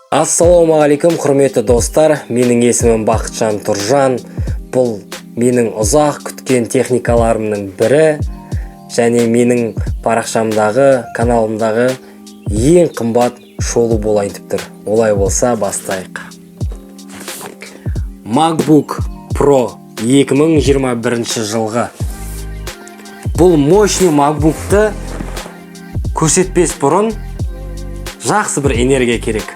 Ассалаумағалейкум, құрметті достар. Менің есімім Бақытжан Тұржан. Бұл менің ұзақ күткен техникаларымның бірі, және менің парақшамдағы, каналымдағы ең қымбат шолу болайын деп тұр. Олай болса, бастайық. MacBook Pro 2021 жылғы. Бұл мощный MacBook'ты көрсетпес бұрын жақсы бір энергия керек.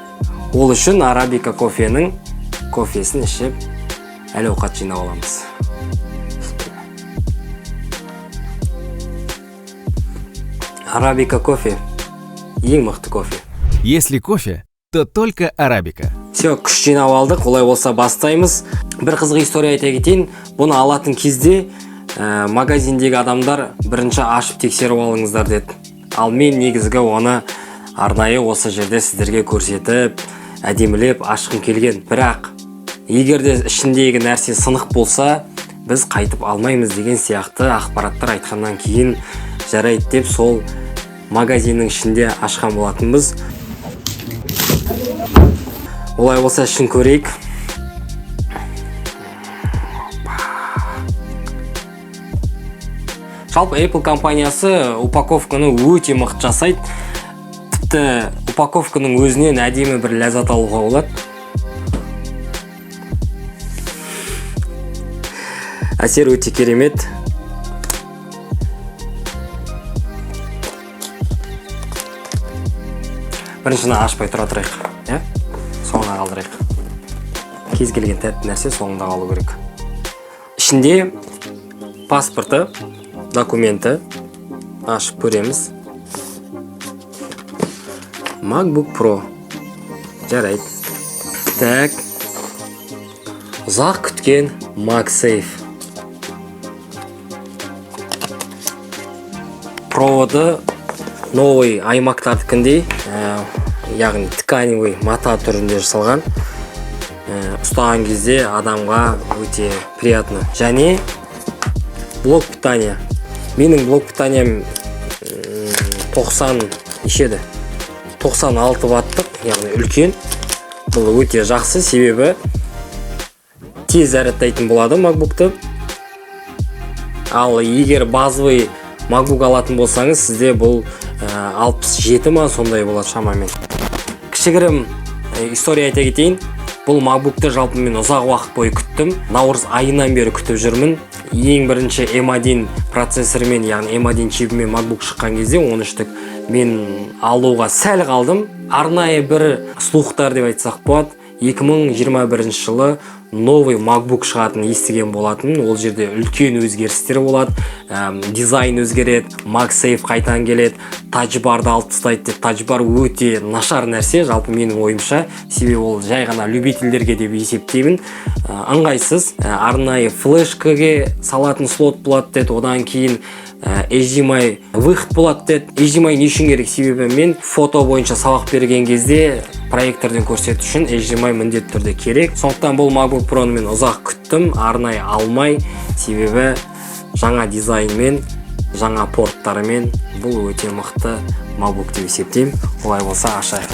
Ол үшін Arabica кофенің кофесін ішіп, әл-ауқат жинап аламыз. Arabica кофе ең мықты кофе. Если кофе, то только Arabica. Все, күш жинап алдық. Олай болса бастаймыз. Бір қызық история айта кетейін. Бұны алатын кезде магазиндегі адамдар бірінші ашып тексеріп алыңыздар деді. Ал мен негізгі оны арнайы осы жерде сіздерге көрсетіп, әдемілеп ашқым келген. Бірақ егерде ішіндегі нәрсе сынық болса, біз қайтып алмаймыз деген сияқты ақпараттар айтқаннан кейін жарайды деп сол магазиннің ішінде ашқан болатынбыз. Олай болса ішін көрейік. Жалпы Apple компаниясы упаковканы өте мықты жасайды. Тіпті упаковканың өзінен әдемі бір ләззат алуға болады. Әсер өте керемет. Біріншіні ашпай тұра тұрайық, соңына қалдырайық. Кез келген тәтті нәрсе соңында қалу керек. Ішінде паспорты, документі ашып көреміз. MacBook Pro. Жарайды. Так. Ұзақ күткен MagSafe. Проводы новый iMac-тардікіндей, яғни тканевый мата түрінде жасалған. Ұстаған кезде адамға өте приятно. Және блок питания. Менің блок питаниям 96 ваттық, яғни үлкен. Бұл өте жақсы, себебі тез зарядтайтын болады MacBook'ты. Ал егер базовый MacBook алатын болсаңыз, сізде бұл 67 ма сондай болады шамамен. Кішігірім история айта кетейін. Бұл MacBook'ты жалпы мен ұзақ уақыт бойы күттім. Наурыз айынан бері күтіп жүрмін. Ең бірінші M1 процессорымен, яғни M1 чипімен MacBook шыққан кезде 13-тік мен алуға сәл қалдым. Арнайы бір слухтар деп айтсақ болады. 2021 жылы новый MacBook шығатын естіген болатын. Ол жерде үлкен өзгерістер болады. Дизайн өзгереді, MagSafe қайтан келеді, тачбарды алып тастайды деп. Тачбар өте нашар нәрсе, жалпы менің ойымша. Себебі ол жай ғана любительдерге деп есептеймін. Ыңғайсыз. Арнайы флешкаге салатын слот болады деді. Одан кейін HDMI выход болады деді. HDMI не үшін керек? Себебі мен фото бойынша сабақ берген кезде проекторден көрсету үшін HDMI міндетті түрде керек. Сондықтан бұл MacBook Pro-ны мен ұзақ күттім, арнайы алмай, себебі жаңа дизайнмен, жаңа порттарымен бұл өте мықты MacBook деп есептеймін. Олай болса ашайық.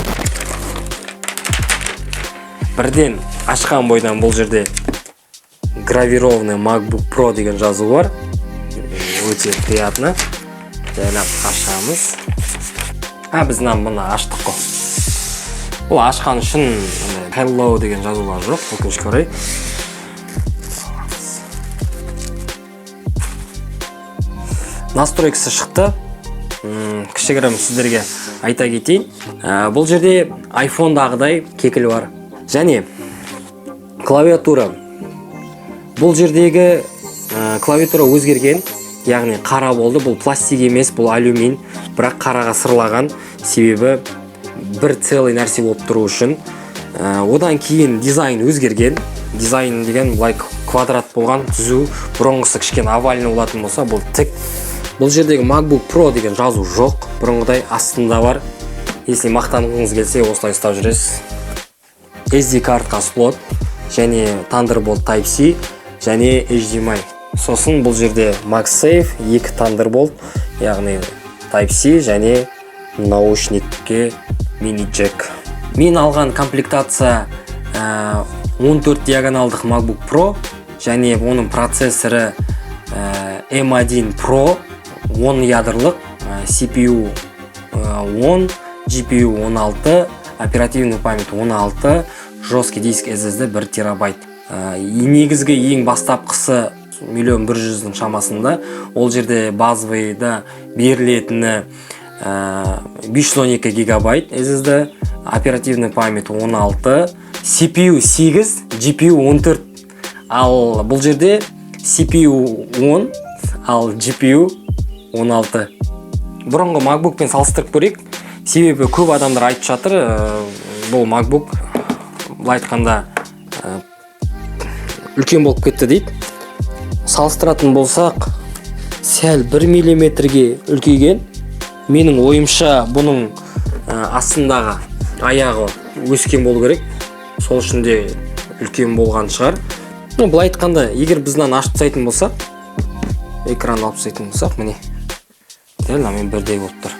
Бірден ашқан бойдан бұл жерде гравированный MacBook Pro деген жазу бар. Өте приятно. Жайлап ашамыз. Біз мұны аштық қой. Ол ашқан үшін Hello деген жазулар жоқ, өкінішке орай. Настройкасы шықты. Кішігірім сіздерге айта кетейін. Бұл жерде iPhone-дағыдай кекіл бар. Және клавиатура. Бұл жердегі клавиатура өзгерген, яғни қара болды. Бұл пластик емес, бұл алюмин, бірақ қараға сырлаған, себебі бір целый нәрсе болып тұру үшін. Одан кейін дизайн өзгерген. Дизайн деген бұлай квадрат болған, түзу, бұрынғысы кішкене овальный болатын болса, бұл тік. Бұл жердегі MacBook Pro деген жазу жоқ, бұрынғыдай астында бар. Если мақтанғыңыз келсе, осылай ұстап жүресіз. SD картқа слот, және Thunderbolt Type-C, және HDMI. Сосын бұл жерде MagSafe, 2 Thunderbolt, яғни Type-C, және наушникке мини джек. Мен алған комплектация 14 диагоналдық MacBook Pro және оның процессоры M1 Pro 10 ядрлық, CPU 10, GPU 16, оперативный память 16, жесткий диск SSD 1 терабайт. Негізгі ең бастапқысы 1 100 000 шамасында. Ол жерде базовыйда берілетіні 512 гигабайт SSD, оперативный память 16, CPU 8, GPU 14. Ал бұл жерде CPU 10, ал GPU 16. Бұрынғы MacBook пен салыстырып көрейік. Себебі көп адамдар айтып жатыр, бұл MacBook былай айтқанда үлкен болып кетті дейді. Салыстыратын болсақ, сәл 1 мм-ге үлкейген. Менің ойымша бұның астындағы аяғы өскен болу керек. Сол үшін де үлкен болған шығар. Былай айтқанда, егер бізден ашып тастайтын болсақ, экран алып тастайтын болсақ, міне дәл мен бірдей болып тұр.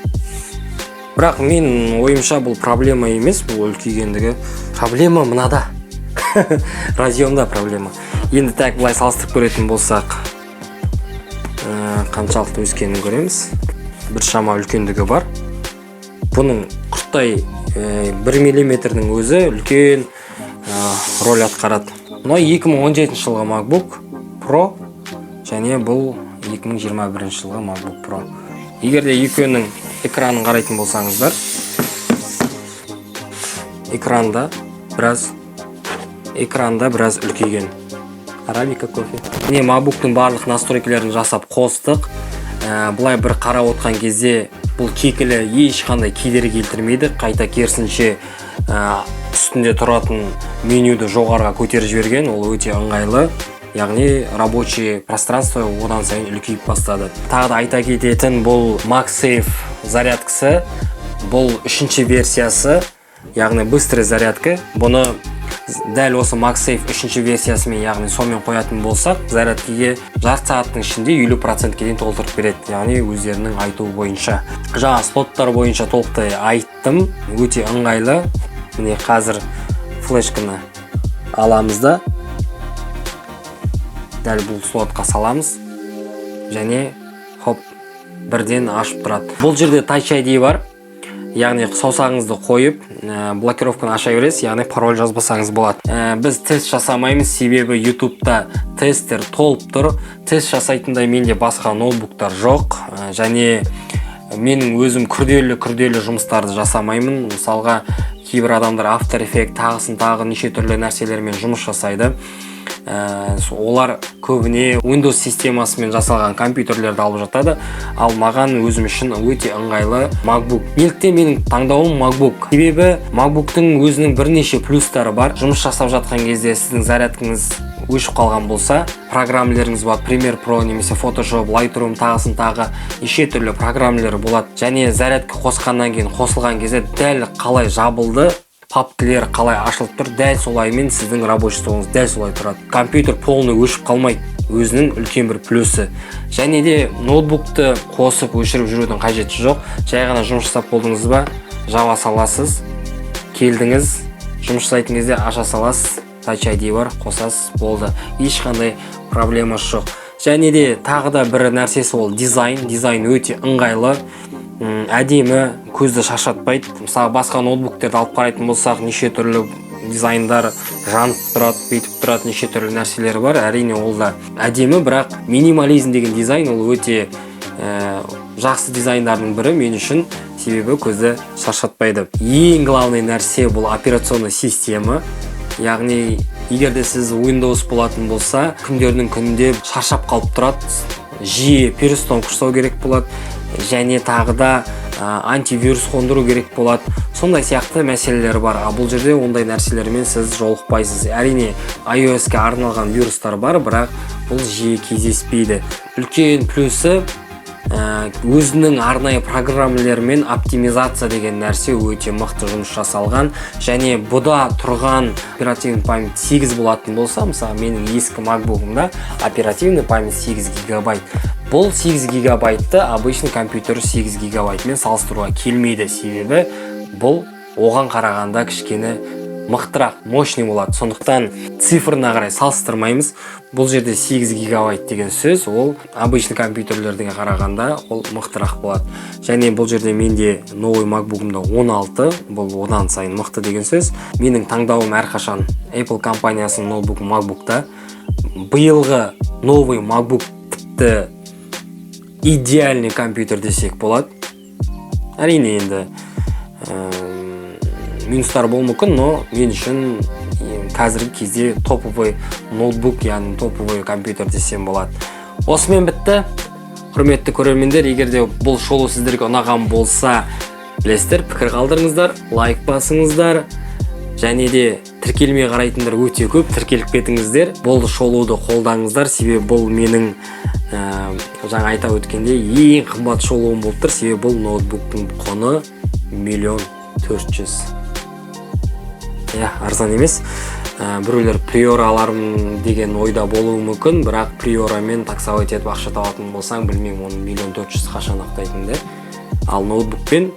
Бірақ мен ойымша бұл проблема емес, бұл үлкейгендігі. Проблема мынада. Разъемда проблема. Енді так былай салыстырып көретін болсақ, қаншалықты өскенін көреміз. Бір шама үлкендігі бар. Бұның құрттай 1 мм-ның өзі үлкен роль атқарады. Мына 2017 жылғы MacBook Pro және бұл 2021 жылғы MacBook Pro. Егер де екеуінің экранын қарайтын болсаңыздар, экранда біраз үлкейген. Арабика кофе. Міне MacBook-тың барлық настройкаларын жасап қостық. Бұлай бір қарап отқан кезде бұл кекілі ешқандай кедергі келтірмейді. Қайта керісінше үстінде тұратын менюді жоғарға көтеріп жіберген, ол өте ыңғайлы. Яғни рабочий пространство одан сайын үлкейіп бастады. Тағы да айта кететін, бұл MagSafe зарядкасы, бұл 3-ші версиясы, яғни быстрый зарядка. Бұны дәл осы MagSafe 3-ші версиясымен, яғни сонымен қоятын болсақ, зарядкеге жарты сағаттың ішінде 50%-ке дейін толтырып береді. Яғни өздерінің айтуы бойынша. Жаңа слоттар бойынша толықтай айттым, өте ыңғайлы. Міне қазір флешканы аламыз да дәл бұл слотқа саламыз және хоп, бірден ашып тұрады. Бұл жерде Touch ID бар. Яғни саусағыңызды қойып, блокировканы аша бересіз, яғни пароль жазбасаңыз болады. Біз тест жасамаймыз, себебі YouTube-та тесттер толып тұр. Тест жасайтындай менде басқа ноутбуктар жоқ, және менің өзім күрделі жұмыстарды жасамаймын. Мысалға, кейбір адамдар After Effects тағы неше түрлі нәрселермен жұмыс жасайды. Олар көбіне Windows системасымен жасалған компьютерлерді алып жатады. Ал маған өзім үшін өте ыңғайлы MacBook. Неліктен менің таңдауым MacBook? Себебі MacBook-тың өзінің бірнеше плюстары бар. Жұмыс жасап жатқан кезде сіздің зарядкаңыз өшіп қалған болса, программаларыңыз бар, Premiere Pro немесе Photoshop, Lightroom тағы неше түрлі программалар болады. Және зарядка қосқаннан кейін қосылған кезде дәл қалай жабылды, папкалер қалай ашылып тұр, дәл солаймен сіздің рабочий столыңыз дәл солай тұрады. Компьютер полный өшіп қалмайды, өзінің үлкен бір плюсы. Және де ноутбукты қосып өшіріп жүрудің қажеті жоқ. Жай ғана жұмыс жасап болдыңыз ба, жаба саласыз, келдіңіз, жұмыс жасайтын кезде аша саласыз, Touch ID бар, қосасыз, болды. Ешқандай проблема жоқ. Және де тағы да бір нәрсесі ол дизайн өте ыңғайлы. Әдемі, көзді шаршатпайды. Мысалы, басқа ноутбуктерді алып қарайтын болсақ, неше түрлі дизайндар жанып тұрады, бейтіп тұрады, неше түрлі нәрселері бар. Әрине ол да әдемі, бірақ минимализм деген дизайн ол өте жақсы дизайндардың бірі мен үшін, себебі көзді шаршатпайды. Ең главный нәрсе бұл операционный система. Яғни, егер де сіз Windows болатын болса, күндердің күнінде шаршап қалып тұрады, жиі переустановка жасау керек болады. Және тағы да антивирус қондыру керек болады. Сондай сияқты мәселелер бар. Бұл жерде ондай нәрселермен сіз жолықпайсыз. Әрине iOS-ке арналған вирустар бар, бірақ бұл жиі кездеспейді. Үлкен плюсы өзінің арнайы программаларымен оптимизация деген нәрсе өте мықты жұмыс жасалған. Және бұда тұрған оперативный память 8 болатын болса, мысалы менің ескі MacBook-ымда оперативный память 8 гигабайт. Бұл 8 гигабайтты обычный компьютер 8 гигабайтмен салыстыруға келмейді, себебі бұл оған қарағанда кішкене мықтырақ, мощный болады. Сондықтан цифрына қарай салыстырмаймыз. Бұл жерде 8 гигабайт деген сөз, ол обычный компьютерлерге қарағанда ол мықтырақ болады. Және бұл жерде менде новый MacBook'ымда 16, бұл одан сайын мықты деген сөз. Менің таңдауым әрқашан Apple компаниясының ноутбук MacBook'та. Биылғы новый MacBook тіпті идеальный компьютер десек болады. Әрине енді минустар болуы мүмкін, но мен үшін қазіргі кезде топовый ноутбук, яғни топовый компьютер десем болады. Осымен бітті. Құрметті көрермендер, егер де бұл шолу сіздерге ұнаған болса, білесіздер, пікір қалдырыңыздар, лайк басыңыздар, және де тіркелмей қарайтындар өте көп, тіркеліп кетіңіздер. Бұл шолуды қолдаңыздар, себебі бұл менің жаңа айта өткенде ең қымбат шолуым болып тұр, себебі бұл ноутбуктың құны 1.400.000. Арзан емес. Біреулер приора аларым деген ойда болуы мүмкін, бірақ приорамен таксовать етіп ақша табатын болсаң, білмеймін, оны 1.400.000 қашан ақтайтынды. Ал ноутбукпен,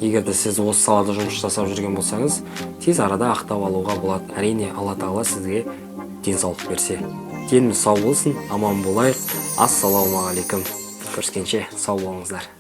егер де сіз осы салада жұмыс жасап жүрген болсаңыз, тез арада ақтап алуға болады. Әрине, Алла Тағала сізге денсаулық берсе. Деніміз сау болсын, аман болайық. Ассалаумағалейкум. Көріскенше сау болыңыздар.